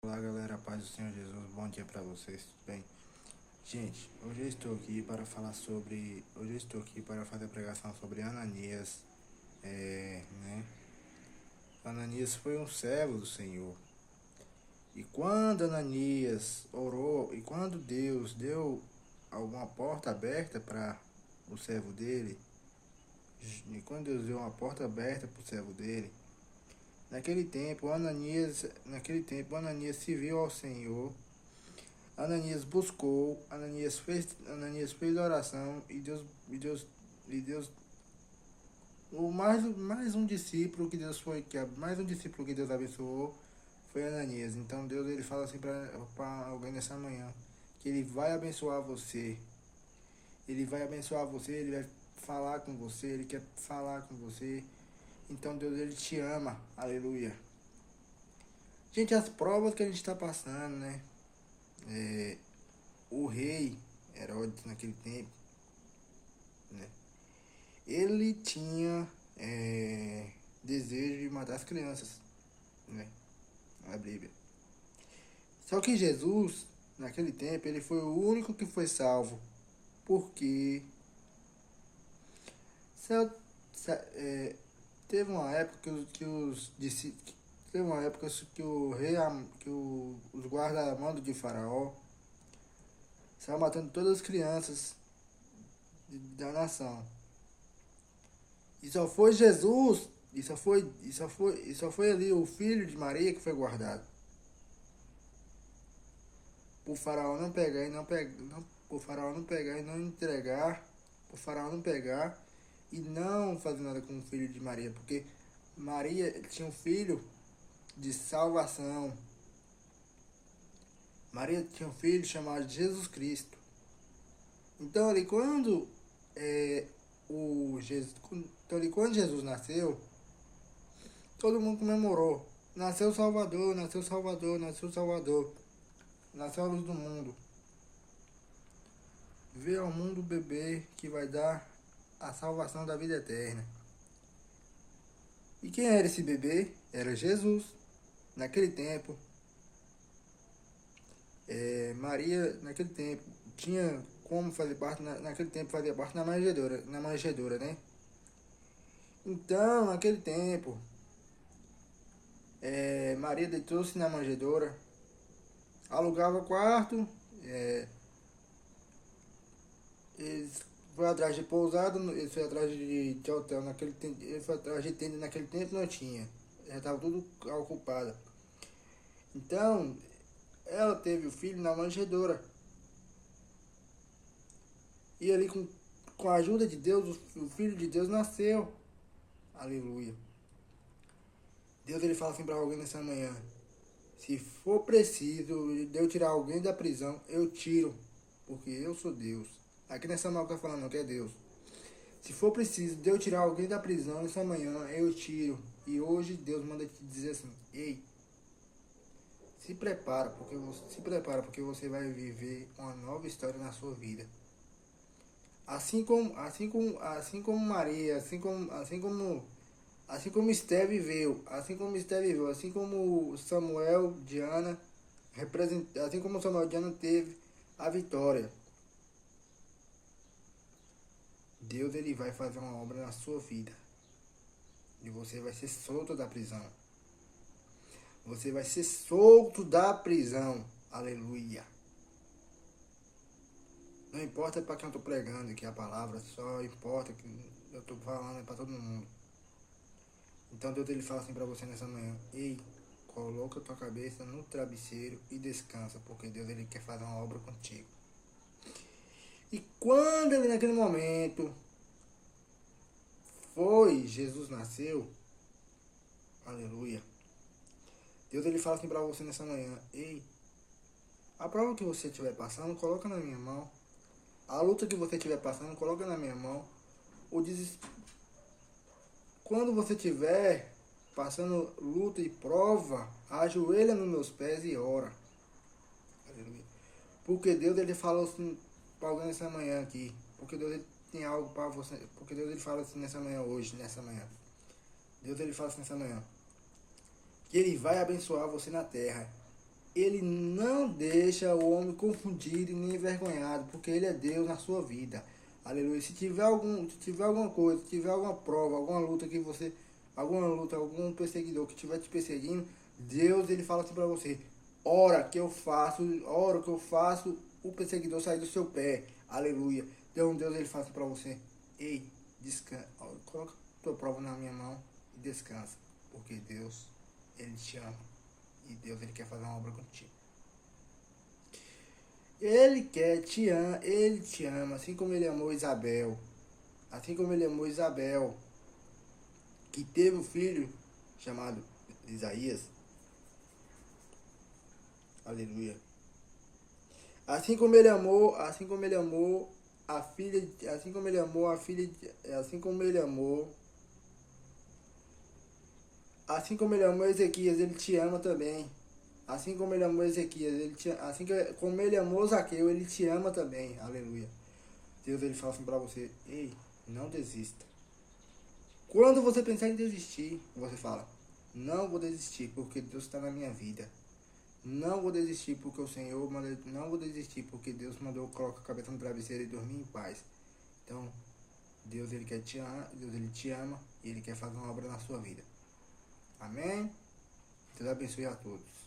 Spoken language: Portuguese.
Olá galera, paz do Senhor Jesus, bom dia pra vocês, tudo bem? Gente, hoje eu estou aqui para falar sobre, hoje eu estou aqui para fazer a pregação sobre Ananias, né? Ananias foi um servo do Senhor, e quando Ananias orou, e quando Deus deu alguma porta aberta para o servo dele, e quando Deus deu uma porta aberta para o servo dele, naquele tempo, Ananias se viu ao Senhor. Ananias buscou, Ananias fez oração e Deus, mais um discípulo que Deus abençoou foi Ananias. Então Deus ele fala assim para alguém nessa manhã que ele vai abençoar você. Ele vai abençoar você, ele vai falar com você, ele quer falar com você. Então Deus ele te ama. Aleluia. Gente, as provas que a gente está passando, né? O rei Herodes naquele tempo, né? Ele tinha desejo de matar as crianças, né? Na Bíblia. Só que Jesus, naquele tempo, ele foi o único que foi salvo, porque se- teve uma época que os discípulos, teve uma época que o rei, os guarda-mando de Faraó estavam matando todas as crianças da nação. E só foi Jesus, e só foi ali o filho de Maria que foi guardado. Por Faraó não pegar e não pegar, por Faraó não pegar e não entregar, por Faraó não pegar e não fazer nada com o filho de Maria, porque Maria tinha um filho de salvação. Maria tinha um filho chamado Jesus Cristo. Então ali quando quando Jesus nasceu, todo mundo comemorou. Nasceu o Salvador, nasceu o Salvador, nasceu o Salvador. Nasceu a luz do mundo. Veio ao mundo o bebê que vai dar a salvação da vida eterna. E quem era esse bebê? Era Jesus. Naquele tempo, Maria, naquele tempo, tinha como fazer parte, naquele tempo fazia parte na manjedoura, né? Então, naquele tempo, Maria deitou-se na manjedoura, alugava quarto, eles foi atrás de pousada, eles foi atrás de hotel naquele tempo, ele foi atrás de tenda naquele tempo não tinha. Já estava tudo ocupado. Então, ela teve o filho na manjedoura. E ali com a ajuda de Deus, o filho de Deus nasceu. Aleluia. Deus ele fala assim para alguém nessa manhã: se for preciso de eu tirar alguém da prisão, eu tiro, porque eu sou Deus. Aqui nessa manhã está falando que é Deus. Se for preciso de eu tirar alguém da prisão nessa manhã, eu tiro. E hoje Deus manda te dizer assim: ei, se prepara porque você vai viver uma nova história na sua vida. Assim como Maria, assim como Esté viveu, assim como Samuel, Diana, assim como Samuel, Diana teve a vitória. Deus ele vai fazer uma obra na sua vida. E você vai ser solto da prisão. Você vai ser solto da prisão. Aleluia. Não importa para quem eu estou pregando aqui a palavra, só importa que eu estou falando para todo mundo. Então Deus ele fala assim para você nessa manhã: ei, coloca tua cabeça no travesseiro e descansa, porque Deus ele quer fazer uma obra contigo. E quando ele naquele momento Jesus nasceu, aleluia. Deus ele fala assim para você nessa manhã: ei, a prova que você estiver passando, coloca na minha mão. A luta que você estiver passando, coloca na minha mão. Quando você estiver passando luta e prova, ajoelha nos meus pés e ora. Aleluia. Porque Deus ele falou assim para alguém nessa manhã aqui. Porque Deus ele tem algo para você. Porque Deus ele fala assim nessa manhã hoje, nessa manhã. Deus ele fala assim nessa manhã: que ele vai abençoar você na terra. Ele não deixa o homem confundido e nem envergonhado, porque ele é Deus na sua vida. Aleluia. Se tiver alguma coisa, se tiver alguma prova, alguma luta que você, alguma luta, algum perseguidor que estiver te perseguindo, Deus, ele fala assim para você: ora que eu faço o perseguidor sair do seu pé. Aleluia. Então Deus, ele fala assim para você: ei, descansa, coloca tua prova na minha mão e descansa, porque Deus, ele te ama. E Deus, ele quer fazer uma obra contigo. Ele te ama, assim como ele amou Isabel. Assim como ele amou Isabel, que teve um filho chamado Isaías. Aleluia. Assim como ele amou a filha, assim como ele amou a filha, assim como ele amou, assim como ele amou Ezequias, ele te ama também. Assim como ele amou Ezequias, como ele amou Zaqueu, ele te ama também. Aleluia. Deus, ele fala assim pra você: ei, não desista. Quando você pensar em desistir, você fala: não vou desistir porque Deus está na minha vida. Não vou desistir porque o Senhor mandou. Não vou desistir porque Deus mandou eu colocar a cabeça no travesseiro e dormir em paz. Então, Deus, ele quer te amar, Deus, ele te ama e ele quer fazer uma obra na sua vida. Amém? Deus abençoe a todos.